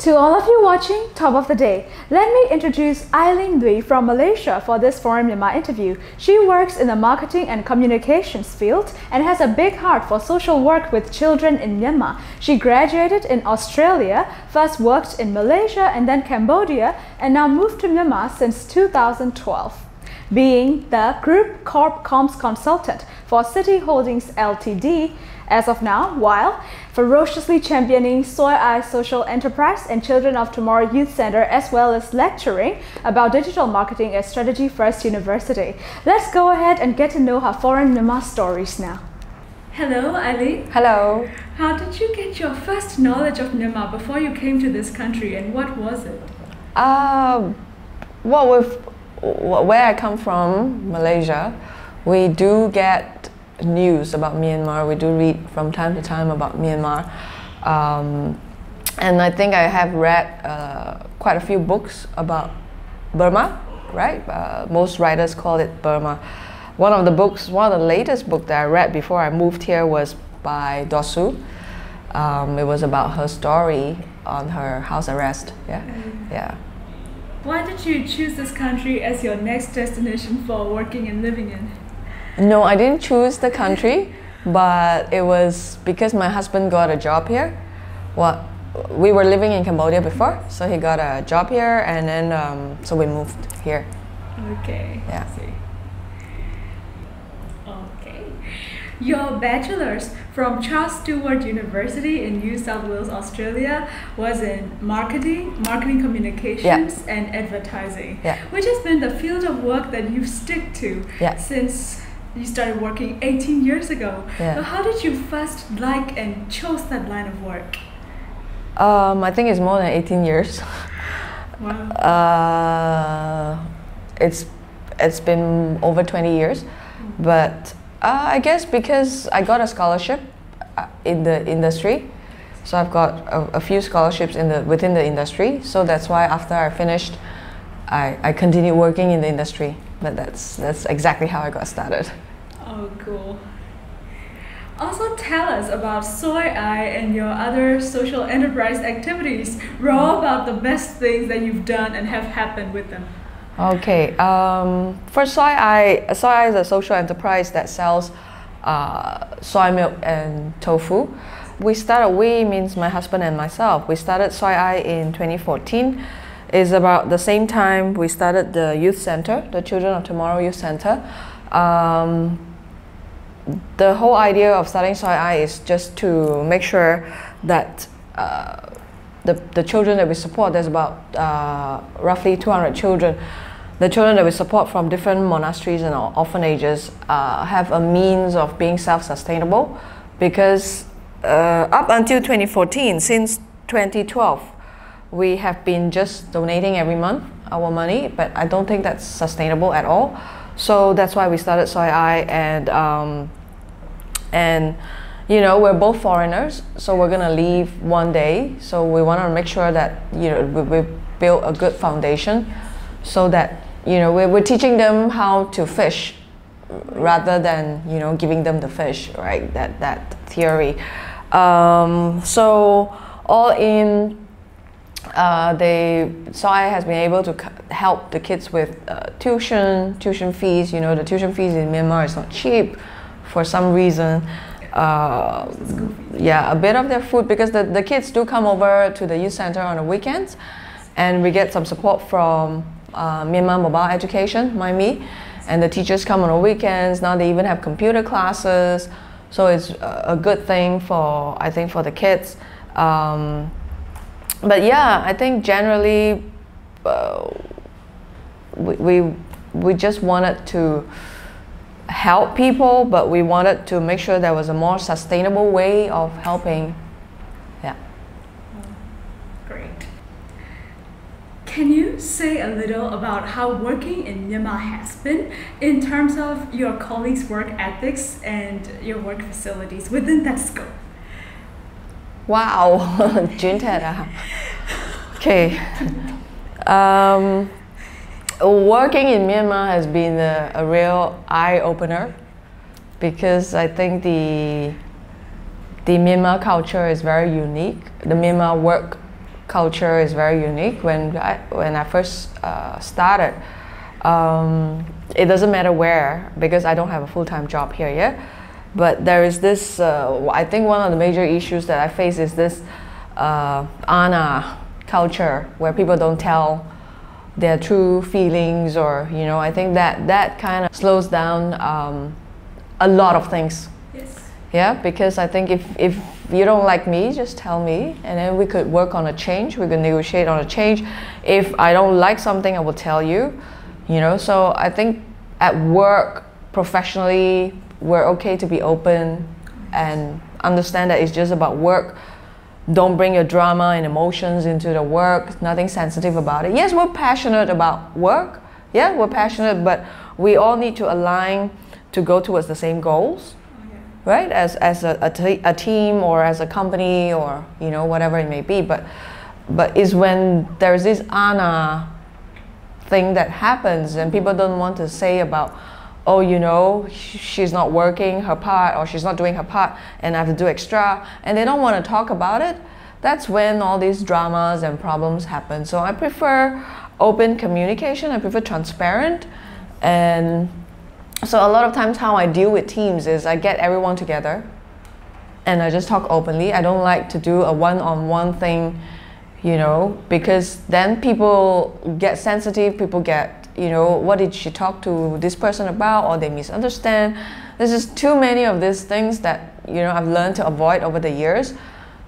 To all of you watching Top of the Day, let me introduce Eileen Lui from Malaysia for this Foreign Myanmar interview. She works in the marketing and communications field and has a big heart for social work with children in Myanmar. She graduated in Australia, first worked in Malaysia and then Cambodia, and now moved to Myanmar since 2012. Being the Group Corp Comms Consultant for City Holdings Ltd. as of now, while ferociously championing Soy Eye Social Enterprise and Children of Tomorrow Youth Center, as well as lecturing about digital marketing at Strategy First University. Let's go ahead and get to know her foreign Myanmar stories now. Hello, Eileen. Hello. How did you get your first knowledge of Myanmar before you came to this country, and what was it? Where I come from, Malaysia, we do get news about Myanmar. We do read from time to time about Myanmar, and I think I have read quite a few books about Burma, right? Most writers call it Burma. One of the latest books that I read before I moved here was by Dosu. It was about her story on her house arrest. Yeah. Why did you choose this country as your next destination for working and living in? No, I didn't choose the country, but it was because my husband got a job here. We were living in Cambodia before, so he got a job here, and then so we moved here. Okay. Yeah. Okay. Your bachelor's from Charles Stewart University in New South Wales, Australia, was in marketing communications, and advertising, which has been the field of work that you stick to since you started working 18 years ago. So how did you first like and chose that line of work? I think it's more than 18 years. Wow. It's been over 20 years, but I guess because I got a scholarship in the industry, so I've got a few scholarships within the industry. So that's why after I finished, I continued working in the industry. But that's exactly how I got started. Oh, cool. Also tell us about Soy Eye and your other social enterprise activities. Raw about the best things that you've done and have happened with them. Okay, for Soy Eye is a social enterprise that sells soy milk and tofu. We means my husband and myself. We started Soy Eye in 2014. It's about the same time we started the youth center, the Children of Tomorrow Youth Center. The whole idea of starting Soy Eye is just to make sure that the children that we support, there's about roughly 200 children. The children that we support from different monasteries and orphanages have a means of being self-sustainable, because up until 2014, since 2012, we have been just donating every month our money, but I don't think that's sustainable at all. So that's why we started Soy Eye, and you know, we're both foreigners, so we're gonna leave one day. So we want to make sure that, you know, we build a good foundation, so that, you know, we're teaching them how to fish rather than, you know, giving them the fish, right? That theory. So all in, Soy Eye has been able to help the kids with tuition fees. You know, the tuition fees in Myanmar is not cheap for some reason. A bit of their food, because the kids do come over to the youth center on the weekends, and we get some support from Myanmar Mobile Education, MyMe, and the teachers come on the weekends. Now they even have computer classes, so it's a good thing I think for the kids. But yeah, I think generally we just wanted to help people, but we wanted to make sure there was a more sustainable way of helping. Yeah. Great. Can you say a little about how working in Myanmar has been in terms of your colleagues' work ethics and your work facilities within that scope? Wow, okay. Working in Myanmar has been a real eye-opener, because I think the Myanmar culture is very unique. The Myanmar work culture is very unique. When I first started, it doesn't matter where, because I don't have a full-time job here yet. But there is this, I think one of the major issues that I face is this ANA culture, where people don't tell their true feelings, or I think that kind of slows down a lot of things. Yes. Yeah, because I think if you don't like me, just tell me, and then we could work on a change. We could negotiate on a change. If I don't like something, I will tell you. So I think at work, professionally, we're okay to be open and understand that it's just about work. Don't bring your drama and emotions into the work. Nothing sensitive about it. Yes, we're passionate about work. Yeah, we're passionate, but we all need to align to go towards the same goals, right? As a team, or as a company, or whatever it may be. But it's when there's this ANA thing that happens, and people don't want to say about, oh, she's not working her part, or she's not doing her part, and I have to do extra, and they don't want to talk about it. That's when all these dramas and problems happen. So I prefer open communication. I prefer transparent. And so a lot of times how I deal with teams is I get everyone together and I just talk openly. I don't like to do a one-on-one thing, because then people get sensitive, people get, what did she talk to this person about, or they misunderstand. There's just too many of these things that, I've learned to avoid over the years.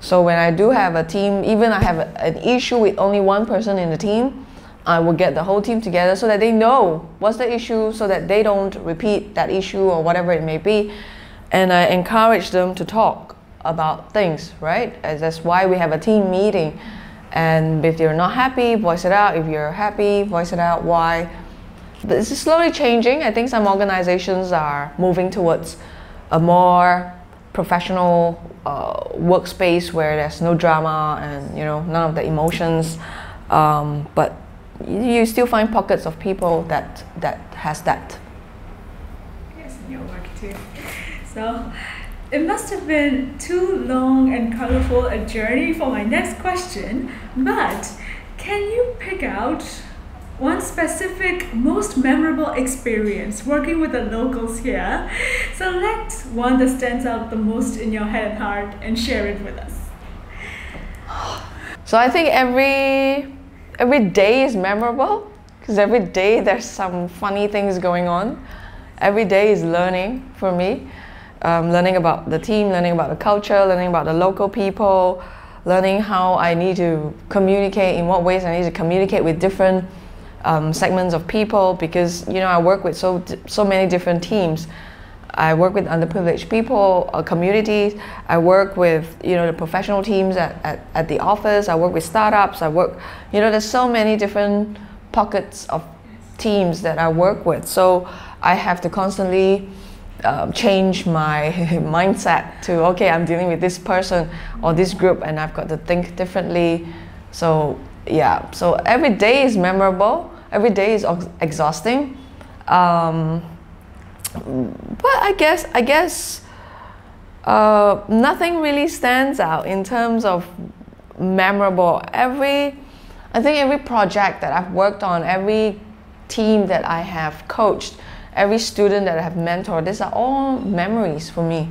So when I do have a team, even I have an issue with only one person in the team, I will get the whole team together so that they know what's the issue, so that they don't repeat that issue or whatever it may be. And I encourage them to talk about things, right? As that's why we have a team meeting. And if you're not happy, voice it out. If you're happy, voice it out. Why? This is slowly changing. I think some organizations are moving towards a more professional workspace where there's no drama and none of the emotions. But you still find pockets of people that has that. Yes, in your work too. So it must have been too long and colorful a journey for my next question, but can you pick out one specific, most memorable experience working with the locals here? Select one that stands out the most in your head and heart and share it with us. So I think every day is memorable, because every day there's some funny things going on. Every day is learning for me. Learning about the team, learning about the culture, learning about the local people, learning how I need to communicate, in what ways I need to communicate with different segments of people, because I work with so many different teams. I work with underprivileged people, communities. I work with the professional teams at the office. I work with startups. I work, there's so many different pockets of teams that I work with. So I have to constantly change my mindset to, okay, I'm dealing with this person or this group, and I've got to think differently. So yeah, so every day is memorable. Every day is exhausting. But I guess nothing really stands out in terms of memorable. I think every project that I've worked on, every team that I have coached, every student that I have mentored, these are all memories for me.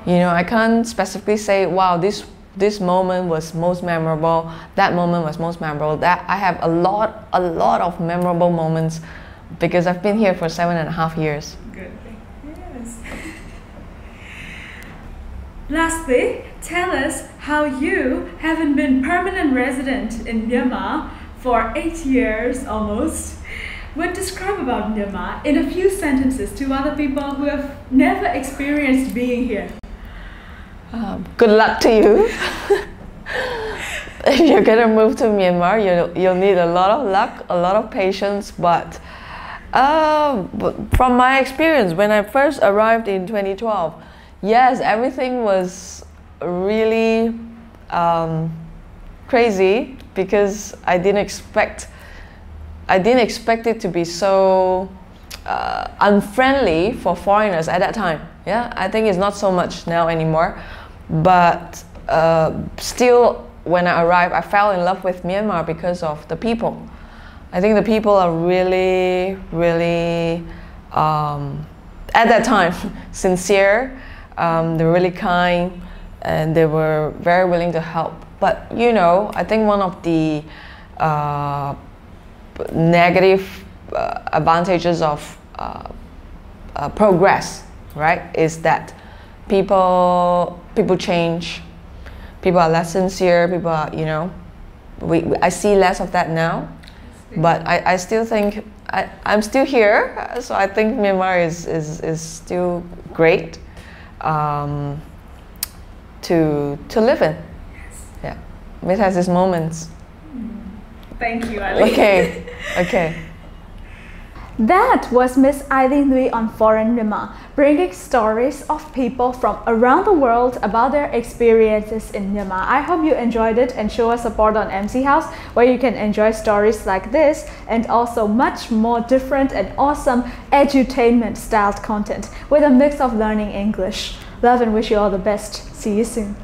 I can't specifically say, wow, this moment was most memorable, that moment was most memorable. That I have a lot of memorable moments, because I've been here for 7.5 years. Good. Yes. Lastly, tell us how you, having been permanent resident in Myanmar for 8 years almost, would describe about Myanmar in a few sentences to other people who have never experienced being here. Good luck to you. If you're gonna move to Myanmar, you'll need a lot of luck, a lot of patience. But from my experience, when I first arrived in 2012, yes, everything was really crazy, because I didn't expect it to be so unfriendly for foreigners at that time. Yeah, I think it's not so much now anymore, but still when I arrived, I fell in love with Myanmar because of the people. I think the people are really, really, at that time, sincere. They were really kind, and they were very willing to help. But you know, I think one of the negative advantages of progress, right, is that people change. People are less sincere. People are, you know, I see less of that now. But I still think I'm still here, so I think Myanmar is still great to live in. Yes. Yeah, it has its moments. Thank you, Eileen. Okay, okay. That was Miss Eileen Lui on Foreign Myanmar, bringing stories of people from around the world about their experiences in Myanmar. I hope you enjoyed it, and show us support on MC House, where you can enjoy stories like this and also much more different and awesome edutainment styled content with a mix of learning English. Love and wish you all the best. See you soon.